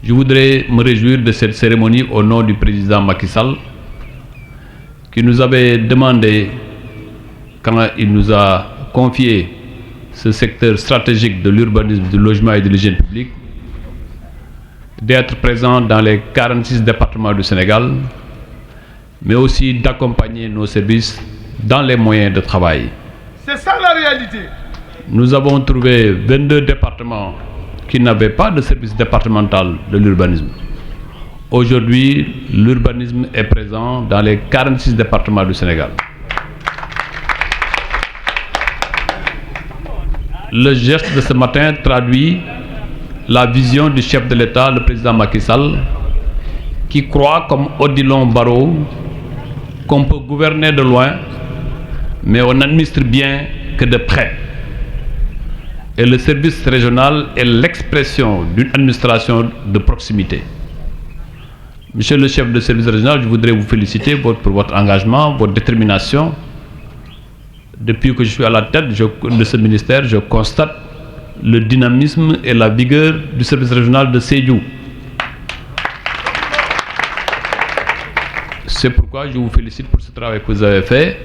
Je voudrais me réjouir de cette cérémonie au nom du président Macky Sall, qui nous avait demandé, quand il nous a confié ce secteur stratégique de l'urbanisme, du logement et de l'hygiène publique, d'être présent dans les 46 départements du Sénégal, mais aussi d'accompagner nos services dans les moyens de travail. C'est ça la réalité. Nous avons trouvé 22 départements qui n'avaient pas de service départemental de l'urbanisme. Aujourd'hui, l'urbanisme est présent dans les 46 départements du Sénégal. Le geste de ce matin traduit la vision du chef de l'État, le président Macky Sall, qui croit, comme Odilon Barrot, qu'on peut gouverner de loin, mais on n'administre bien que de près. Et le service régional est l'expression d'une administration de proximité. Monsieur le chef de service régional, je voudrais vous féliciter pour votre engagement, votre détermination. Depuis que je suis à la tête de ce ministère, je constate le dynamisme et la vigueur du service régional de Sédhiou. C'est pourquoi je vous félicite pour ce travail que vous avez fait,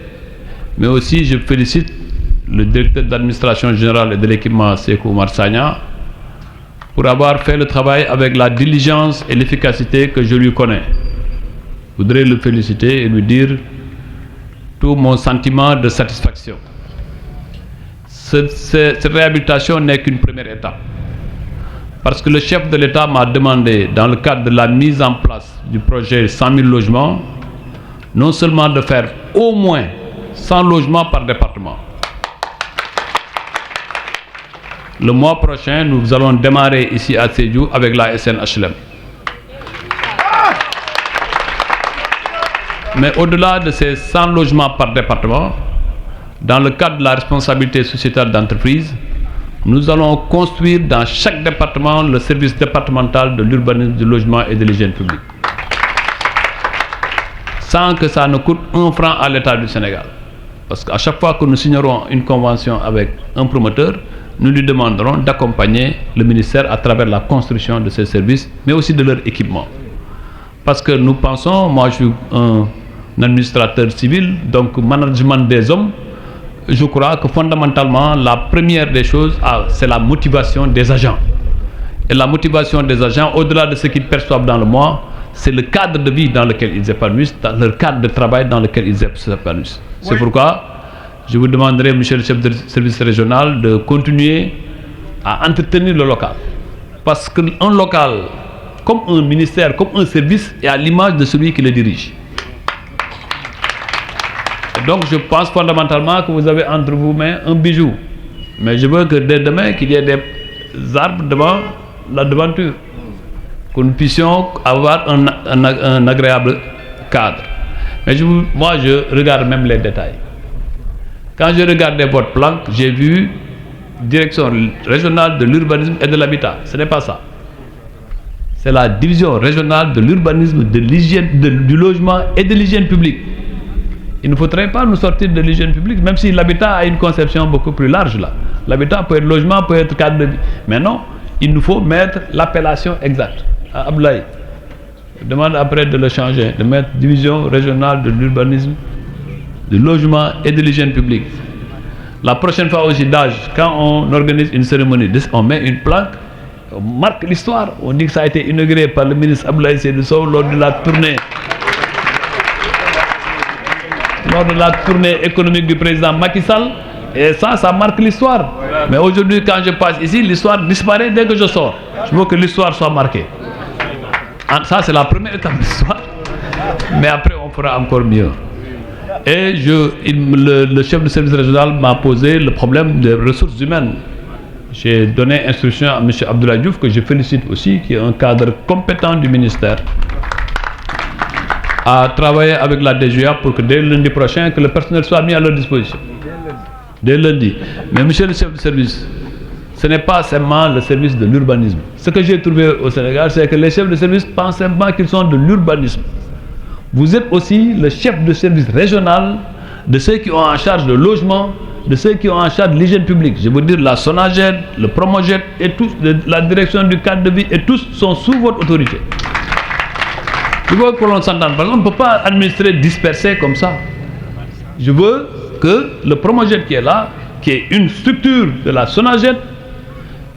mais aussi je félicite le directeur d'administration générale et de l'équipement Sékou Oumar Sagna pour avoir fait le travail avec la diligence et l'efficacité que je lui connais. Je voudrais le féliciter et lui dire tout mon sentiment de satisfaction. Cette réhabilitation n'est qu'une première étape. Parce que le chef de l'État m'a demandé, dans le cadre de la mise en place du projet 100 000 logements, non seulement de faire au moins 100 logements par département. Le mois prochain, nous allons démarrer ici à Sédhiou avec la SNHLM. Mais au-delà de ces 100 logements par département, dans le cadre de la responsabilité sociétale d'entreprise, nous allons construire dans chaque département le service départemental de l'urbanisme, du logement et de l'hygiène publique. Sans que ça ne coûte un franc à l'État du Sénégal. Parce qu'à chaque fois que nous signerons une convention avec un promoteur, nous lui demanderons d'accompagner le ministère à travers la construction de ces services, mais aussi de leur équipement. Parce que nous pensons, moi je suis un administrateur civil, donc management des hommes, je crois que fondamentalement, la première des choses, c'est la motivation des agents. Et la motivation des agents, au-delà de ce qu'ils perçoivent dans le mois, c'est le cadre de vie dans lequel ils épanouissent, dans leur cadre de travail dans lequel ils s'épanouissent. Oui. C'est pourquoi je vous demanderai, monsieur le chef de service régional, de continuer à entretenir le local. Parce qu'un local, comme un ministère, comme un service, est à l'image de celui qui le dirige. Donc je pense fondamentalement que vous avez entre vos mains un bijou. Mais je veux que dès demain, qu'il y ait des arbres devant la devanture. Que nous puissions avoir un agréable cadre. Mais moi, je regarde même les détails. Quand je regardais votre plan, j'ai vu direction régionale de l'urbanisme et de l'habitat. Ce n'est pas ça. C'est la division régionale de l'urbanisme, de l'hygiène, du logement et de l'hygiène publique. Il ne faudrait pas nous sortir de l'hygiène publique, même si l'habitat a une conception beaucoup plus large là. L'habitat peut être logement, peut être cadre de vie. Mais non, il nous faut mettre l'appellation exacte. Abdoulaye, je demande après de le changer, de mettre division régionale de l'urbanisme, du logement et de l'hygiène publique. La prochaine fois aussi d'âge, quand on organise une cérémonie, on met une plaque, on marque l'histoire, on dit que ça a été inauguré par le ministre Abdoulaye Seydou Sow lors de la tournée économique du président Macky Sall, et ça marque l'histoire. Mais aujourd'hui, quand je passe ici, l'histoire disparaît dès que je sors. Je veux que l'histoire soit marquée. Ça, c'est la première étape de l'histoire. Mais après, on fera encore mieux. Et le chef du service régional m'a posé le problème des ressources humaines. J'ai donné instruction à M. Abdoulaye Diouf, que je félicite aussi, qui est un cadre compétent du ministère, à travailler avec la DGA pour que dès lundi prochain, que le personnel soit mis à leur disposition. Dès lundi. Mais monsieur le chef de service, ce n'est pas seulement le service de l'urbanisme. Ce que j'ai trouvé au Sénégal, c'est que les chefs de service pensent simplement qu'ils sont de l'urbanisme. Vous êtes aussi le chef de service régional de ceux qui ont en charge le logement, de ceux qui ont en charge l'hygiène publique, je veux dire la SONAGED, le PROMOGED et tous, la direction du cadre de vie, et tous sont sous votre autorité. Je veux que l'on s'entende. Parce qu'on ne peut pas administrer dispersé comme ça. Je veux que le PROMOGED qui est là, qui est une structure de la SONAGED,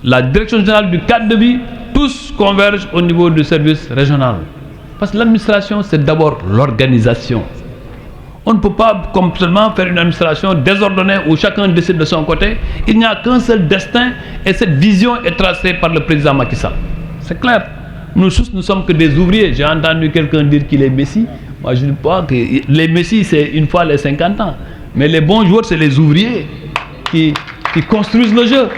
la direction générale du cadre de vie, tous convergent au niveau du service régional. Parce que l'administration, c'est d'abord l'organisation. On ne peut pas complètement faire une administration désordonnée où chacun décide de son côté. Il n'y a qu'un seul destin et cette vision est tracée par le président Macky Sall. C'est clair. Nous tous, nous sommes que des ouvriers. J'ai entendu quelqu'un dire qu'il est Messi. Moi, je ne dis pas que les Messi, c'est une fois les 50 ans. Mais les bons joueurs, c'est les ouvriers qui construisent le jeu.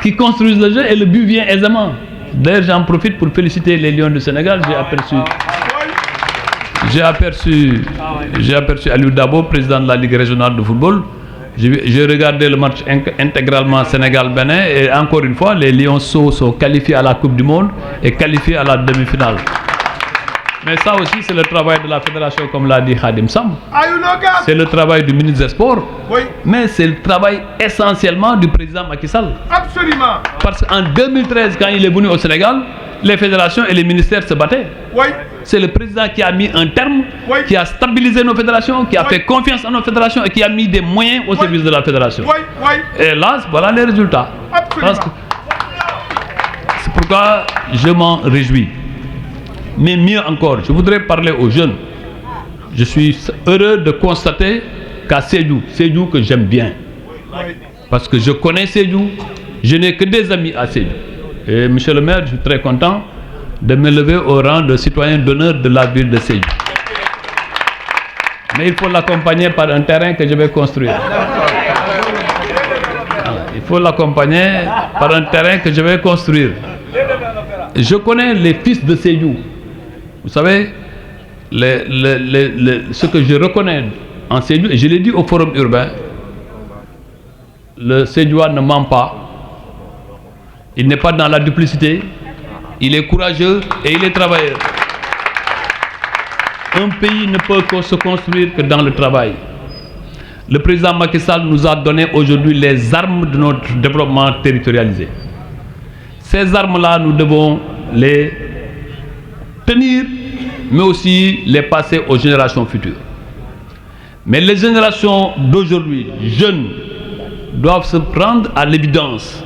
Qui construisent le jeu et le but vient aisément. D'ailleurs, j'en profite pour féliciter les Lions du Sénégal. J'ai aperçu Aliou Dabo, président de la Ligue régionale de football. J'ai regardé le match intégralement Sénégal-Bénin et encore une fois, les Lionceaux sont qualifiés à la Coupe du Monde et qualifiés à la demi-finale. Mais ça aussi, c'est le travail de la fédération, comme l'a dit Khadim Sam. C'est le travail du ministre des Sports. Oui. Mais c'est le travail essentiellement du président Macky Sall. Absolument. Parce qu'en 2013, quand il est venu au Sénégal, les fédérations et les ministères se battaient. Oui. C'est le président qui a mis un terme, Oui. qui a stabilisé nos fédérations, qui a fait confiance à nos fédérations et qui a mis des moyens au service de la fédération. Oui. Oui. Et là, voilà les résultats. Absolument. C'est pourquoi je m'en réjouis. Mais mieux encore, je voudrais parler aux jeunes. Je suis heureux de constater qu'à Sédhiou que j'aime bien. Parce que je connais Sédhiou, je n'ai que des amis à Sédhiou. Et monsieur le maire, je suis très content de m'élever au rang de citoyen d'honneur de la ville de Sédhiou. Mais il faut l'accompagner par un terrain que je vais construire. Il faut l'accompagner par un terrain que je vais construire. Je connais les fils de Sédhiou. Vous savez, ce que je reconnais en Sédhiou, et je l'ai dit au forum urbain, le Sédhiouan ne ment pas, il n'est pas dans la duplicité, il est courageux et il est travailleur. Un pays ne peut se construire que dans le travail. Le président Macky Sall nous a donné aujourd'hui les armes de notre développement territorialisé. Ces armes-là, nous devons les tenir, mais aussi les passer aux générations futures. Mais les générations d'aujourd'hui, jeunes, doivent se prendre à l'évidence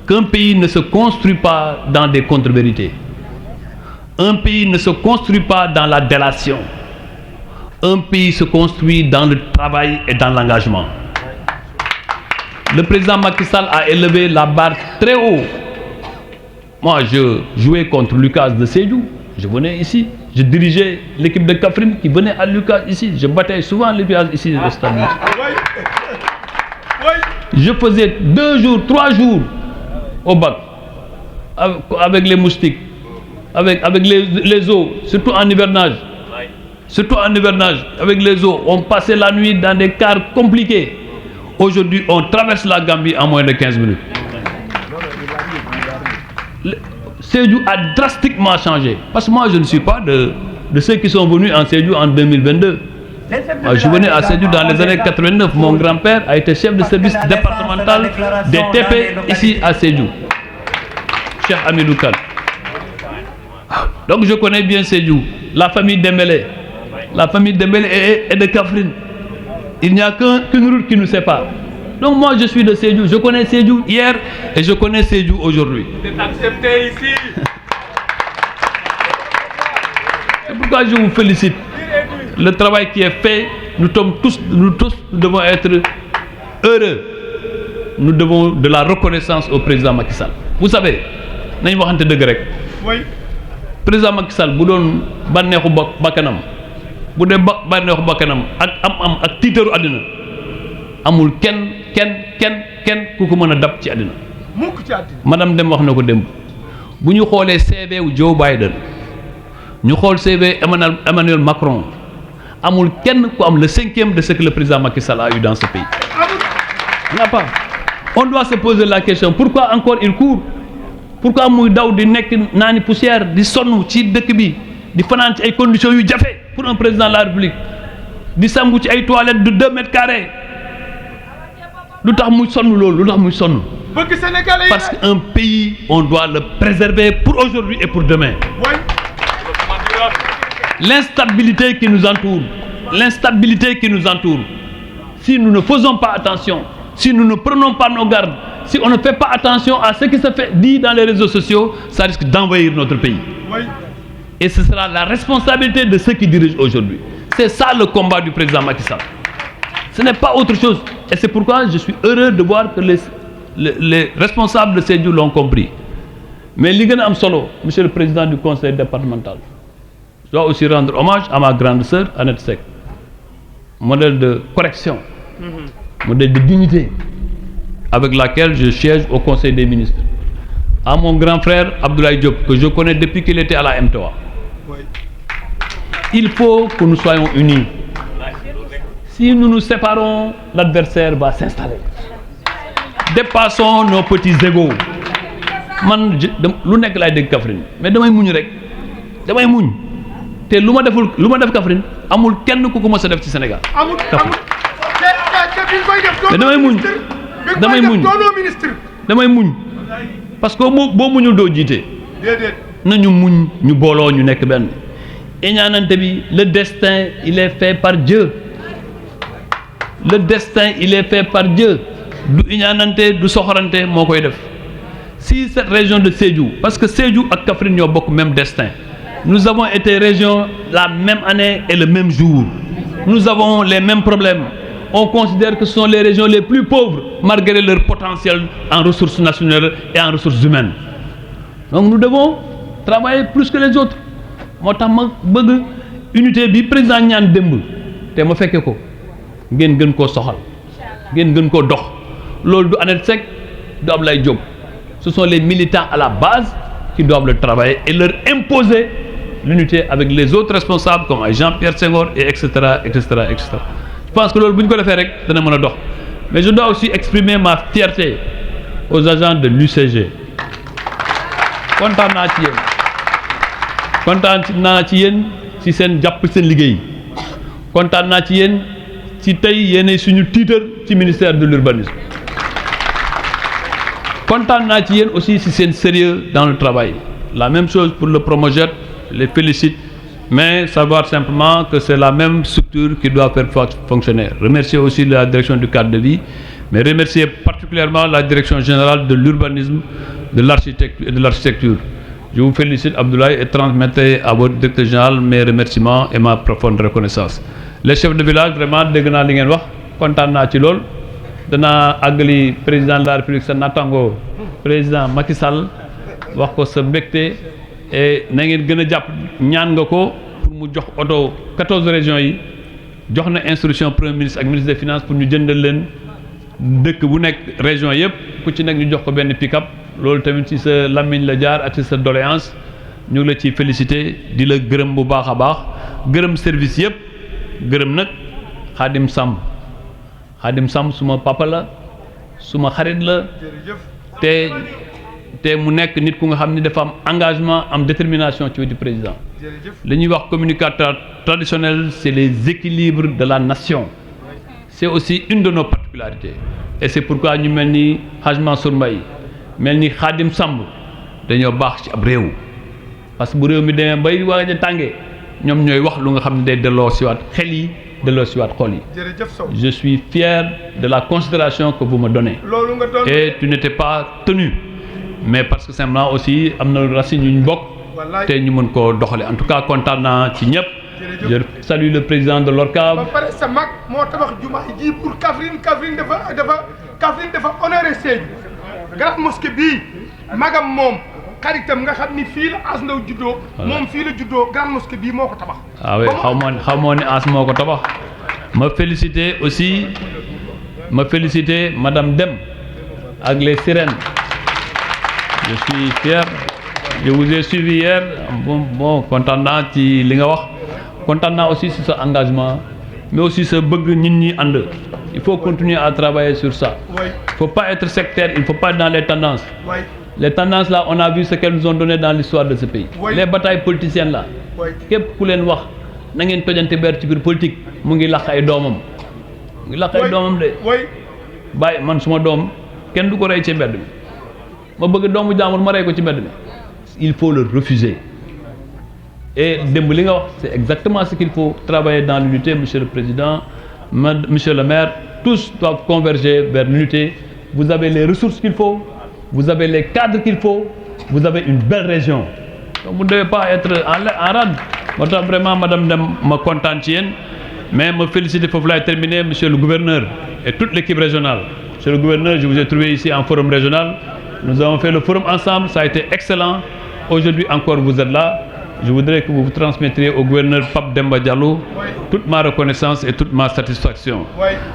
qu'un pays ne se construit pas dans des contre-vérités. Un pays ne se construit pas dans la délation. Un pays se construit dans le travail et dans l'engagement. Le président Macky Sall a élevé la barre très haut. Moi, je jouais contre Lucas de Sédhiou. Je venais ici. Je dirigeais l'équipe de Kaffrine qui venait à Lucas ici. Je battais souvent les villages ici au stade. Je faisais 2 jours, 3 jours au bac avec les moustiques, avec les eaux, surtout en hivernage. Surtout en hivernage, avec les eaux. On passait la nuit dans des cars compliqués. Aujourd'hui, on traverse la Gambie en moins de 15 minutes. Sédhiou a drastiquement changé. Parce que moi, je ne suis pas de ceux qui sont venus en Sédhiou en 2022. Je venais à Sédhiou dans les années 89. Mon grand-père a été chef de service départemental des TP ici à Sédhiou. Cheikh Amidou Kane. Donc je connais bien Sédhiou. La famille Dembélé. La famille Dembélé est de Kaffrine. Il n'y a qu'une route qui nous sépare. Donc moi je suis de Sédhiou. Je connais Sédhiou hier et je connais Sédhiou aujourd'hui. C'est accepté ici. C'est pourquoi je vous félicite. Le travail qui est fait, nous tous devons être heureux. Nous devons de la reconnaissance au président Macky Sall. Vous savez, nañ waxante dëgg rek. Oui. Président Macky Sall bu doon bànneexu bakkanam bu dee bànneexu bakkanam ak am ak tiitaru àddina amul kenn ku ko mën a dab ci àddina. Mukk ci àddina. Madame Dem wax na ko démb bu ñu xoolee CV wu Joe Biden ñu xool CV Emmanuel Macron amul kenn ku am le 5e de ce que le président Macky Sall a eu dans ce pays. Il n'y a pas. On doit se poser la question pourquoi encore il court. Pourquoi muy daw di nekk naani poussière di sonn ci dëkk bi di fanaan ci ay conditions yu jafe pour un président de la République di sangu ci ay toilettes de 2 mètres carrés lu tax muy sonn loolu lu tax muy sonn bëgg Sénégalais yi parce qu'un pays on doit le préserver pour aujourd'hui et pour demain. way L'instabilité qui nous entoure, si nous ne faisons pas attention, si nous ne prenons pas nos gardes, si on ne fait pas attention à ce qui se fait dit dans les réseaux sociaux, ça risque d'envahir notre pays. way Et ce sera la responsabilité de ceux qui dirigent aujourd'hui. C'est ça le combat du président Macky Sall. Ce n'est pas autre chose. Et c'est pourquoi je suis heureux de voir que les responsables de Sédhiou l'ont compris. Mais li gën a am solo, monsieur le président du conseil départemental, je dois aussi rendre hommage à ma grande sœur Annette Seck, modèle de correction, modèle de dignité, avec laquelle je siège au conseil des ministres. À mon grand frère Abdoulaye Diop, que je connais depuis qu'il était à la MTOA. way Il faut que nous soyons unis. Si nous nous séparons, l'adversaire va s'installer. Dépassons nos petits égos. Man lu nekk laay dégg Kaffrine mais damay muñ rek damay muñ te lu ma def Kaffrine amul kenn ku ko mës a def ci Sénégal. amul te bi koy def mais damay muñ damay muñ parce que boo muñul doo jiite. déedéet nañu muñ ñu booloo ñu nekk benn. iñaanante bi le destin il est fait par Dieu le destin il est fait par Dieu du iñaanante du soxorante moo koy def. Si cette région de Sédhiou, parce que Sédhiou et Kaffrine ñoo bokk même destin, nous avons été région la même année et le même jour, nous avons les mêmes problèmes, on considère que ce sont les régions les plus pauvres malgré leur potentiel en ressources nationales et en ressources humaines. Donc nous devons travailler plus que les autres. moo tax ma bëgg unité bi président ñaan démb te ma fekke ko ngeen gën koo soxal ngeen gën koo dox loolu du Annette Seck du Abdoulaye Diop. Ce sont les militants à la base qui doivent le travailler et leur imposer l'unité avec les autres responsables comme Jean-Pierre Senghor et etc. Je pense que loolu bu ñu ko defee rek dana mën a dox mais je dois aussi exprimer ma fierté aux agents de l'UCG. kontaan naa ci yéen ci seen jàpp seen liggéey kontaan naa ci yéen ci tey yéenay suñu tiitar ci ministère de l'urbanisme. Kontaan naa ci yéen aussi si c'est sérieux dans le travail. La même chose pour le Promojet, je les félicite, mais savoir simplement que c'est la même structure qui doit faire fonctionner. Remercier aussi la direction du cadre de vie, mais remercier particulièrement la direction générale de l'urbanisme, de l'architecture et de l'architecture. Je vous félicite Abdoulaye et transmettez à votre directeur général mes remerciements et ma profonde reconnaissance. Les chefs de village, vraiment dégg naa li ngeen wax kontaan naa ci lool. danaa àggali président de la république sa nattango président Macky Sall wax ko sa mbégte et na ngeen gën a jàpp ñaan nga ko pour mu jox oto 14 régions yi jox na instruction premier ministre ak ministre des finances pour ñu jëndal leen dëkk bu nekk région yëpp ku ci nekk ñu jox ko benn pick-up loolu tamit ci sa làmmiñ la jaar ak ci sa doléance ñu ngi la ciy félicité di la gërëm bu baax a baax gërëm service yëpp gërëm nag Khadim Samb suma papa la suma xarit la te mu nekk nit ku nga xam ni dafa am engagement am détermination ci wetu président li ñuy wax communicateur traditionnel c'est les équilibres de la nation c'est aussi une de nos particularités et c'est pourquoi ñu mel ni Hadj Mansour Mbaye mel ni Khadim Samb dañoo baax ci ab réew parce que bu réew mi demee bay waaj a tàngee ñoom ñooy wax lu nga xam ne day delloo siwaat xel yi delloo siwaat xol yi. Je suis fier de la considération que vous me donnez et tu n'étais pas tenu mais parce que simplement aussi am na racine yu ñu bokk te ñu mën koo doxale en tout cas kontaan naa ci ñëpp. Je salue le président de l'ORCAV. ba pare sa mag moo tabax jumaa ji pour Kaffrine dafa honoré Sédhiou grande mosquée bii magam moom xaritam nga xam ni fii la As Ndaw juddoo. moom fii la juddoo grande mosquée bii moo ko tabax. ah oui xaw moo ne As moo ko tabax ma féliciter aussi madame Deme ak les sirènes je suis fier je vous ai suivi hier bon kontaan naa ci li nga wax. kontaan naa aussi sur sa engagement mais aussi sa bëgg nit ñi ànd il faut continuer à travailler sur ça. Il faut pas être sectaire, il faut pas être dans les tendances. Les tendances là on a vu ce qu'elles nous ont donné dans l'histoire de ce pays. Les batailles politiciennes là képp ku leen wax na ngeen tojante ber ci biir politique mu ngi laq ay doomam de bàyyi man suma doom kenn du ko rey ci mbedd mi ma bëgg doomu jaamur ma rey ko ci mbedd mi il faut le refuser et démb li nga wax c'est exactement ce qu'il faut travailler dans l'unité monsieur le président monsieur le maire tous doivent converger vers l'unité vous avez les ressources qu'il faut vous avez les cadres qu'il faut vous avez une belle région donc vous ne devez pas être en rade moo tax vraiment madame Deme ma kontaan ci yéen mais ma féliciter foofu laay terminer monsieur le gouverneur et toute l'équipe régionale monsieur le gouverneur je vous ai trouvé ici en forum régional nous avons fait le forum ensemble ça a été excellent aujourd'hui encore vous êtes là je voudrais que vous transmettriez au gouverneur Pape Demba Diallo toute ma reconnaissance et toute ma satisfaction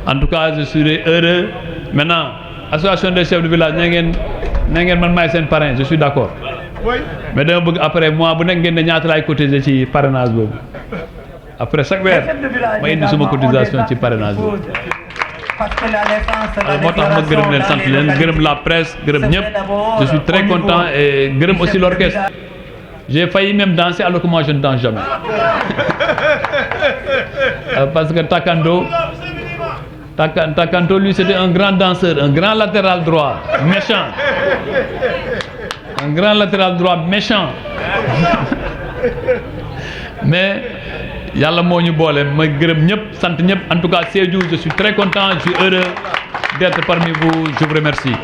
en tout cas je serai heureux maintenant association des chefs de village na ngeen man maay seen parrain je suis d'accord mais dama bëgg après mois bu nekk ngeen ne ñaata laay cotiser ci parrainage boobu après chaque weer ma indi suma cotisation ci parrainage boobu alors moo tax ma gërëm leen sant leen gërëm la presse gërëm ñëpp je suis très content et gërëm aussi l'orchestre j'ai failli même danser alors que moi je ne danse jamais parce que Takando lui c'était un grand danseur un grand latéral droit méchant un grand latéral droit méchant mais yàlla moo ñu boole ma gërëm ñëpp sant ñëpp en tout cas Sédhiou je suis très content je suis heureux d'être parmi vous je vous remercie